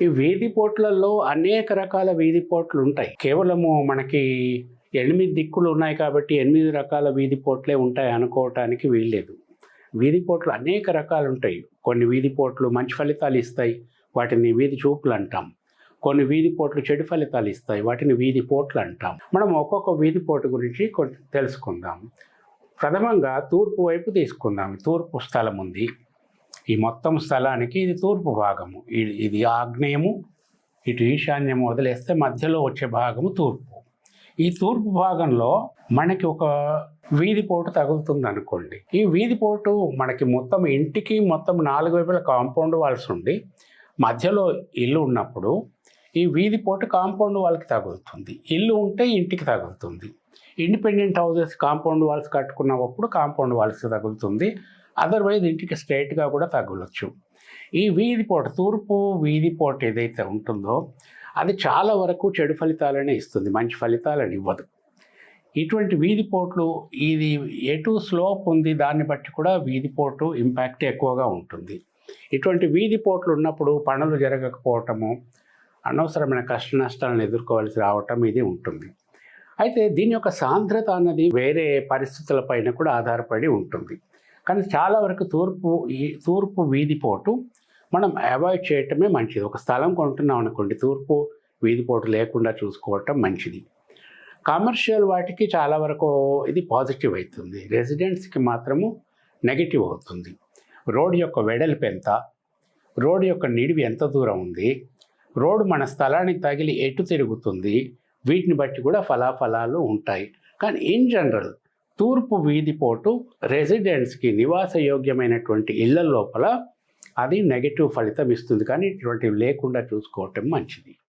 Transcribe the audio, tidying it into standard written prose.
ఈ వీధి పోట్లలో అనేక రకాల వీధి పోట్లు ఉంటాయి. కేవలము మనకి 8 దిక్కులు ఉన్నాయి కాబట్టి 8 రకాల వీధి పోట్లే ఉంటాయి అనుకోవటానికి వీల్లేదు. వీధి పోట్లు అనేక రకాలు ఉంటాయి. కొన్ని వీధి పోట్లు మంచి ఫలితాలు ఇస్తాయి, వాటిని వీధి చూపులు అంటాం. కొన్ని వీధి పోట్లు చెడు ఫలితాలు ఇస్తాయి, వాటిని వీధి పోట్లు అంటాం. మనం ఒక్కొక్క వీధి పోటు గురించి కొంచెం తెలుసుకుందాం. ప్రథమంగా తూర్పు వైపు తీసుకుందాం. తూర్పు స్థలం ఉంది. ఈ మొత్తం స్థలానికి ఇది తూర్పు భాగము. ఇది ఆగ్నేయము, ఇటు ఈశాన్యము వదిలేస్తే మధ్యలో వచ్చే భాగము తూర్పు. ఈ తూర్పు భాగంలో మనకి ఒక వీధి పోటు తగులుతుంది అనుకోండి. ఈ వీధి పోటు మనకి మొత్తం ఇంటికి మొత్తం 4 వైపుల కాంపౌండ్ వాల్స్ ఉండి మధ్యలో ఇల్లు ఉన్నప్పుడు ఈ వీధి పోటు కాంపౌండ్ వాల్కి తగులుతుంది. ఇల్లు ఉంటే ఇంటికి తగులుతుంది. ఇండిపెండెంట్ హౌసెస్ కాంపౌండ్ వాల్స్ కట్టుకున్నప్పుడు కాంపౌండ్ వాల్స్కి తగులుతుంది. అదర్వైజ్ ఇంటికి స్ట్రైట్గా కూడా తగులొచ్చు. ఈ వీధి పోటు, తూర్పు వీధి పోటు ఏదైతే ఉంటుందో అది చాలా వరకు చెడు ఫలితాలనే ఇస్తుంది, మంచి ఫలితాలను ఇవ్వదు. ఇటువంటి వీధి పోట్లు ఇది ఎటు స్లోప్ ఉంది దాన్ని బట్టి కూడా వీధి పోటు ఇంపాక్ట్ ఎక్కువగా ఉంటుంది. ఇటువంటి వీధి పోట్లు ఉన్నప్పుడు పనులు జరగకపోవటము, అనవసరమైన కష్ట నష్టాలను ఎదుర్కోవాల్సి రావటం ఇది ఉంటుంది. అయితే దీని యొక్క సాంద్రత అన్నది వేరే పరిస్థితులపైన కూడా ఆధారపడి ఉంటుంది. కానీ చాలా వరకు తూర్పు వీధి పోటు మనం అవాయిడ్ చేయటమే మంచిది. ఒక స్థలం కొంటున్నాం అనుకోండి, తూర్పు వీధి పోటు లేకుండా చూసుకోవటం మంచిది. కమర్షియల్ వాటికి చాలా వరకు ఇది పాజిటివ్ అవుతుంది, రెసిడెంట్స్కి మాత్రము నెగిటివ్ అవుతుంది. రోడ్ యొక్క వెడల్పు ఎంత, రోడ్ యొక్క నిడివి ఎంత దూరం ఉంది, రోడ్డు మన స్థలానికి తగిలి ఎటు తిరుగుతుంది, వీటిని బట్టి కూడా ఫలాఫలాలు ఉంటాయి. కానీ ఇన్ జనరల్ తూర్పు వీధి పోటు రెసిడెంట్స్కి నివాసయోగ్యమైనటువంటి ఇళ్ల లోపల అది నెగిటివ్ ఫలితం ఇస్తుంది. కానీ ఇటువంటివి లేకుండా చూసుకోవటం మంచిది.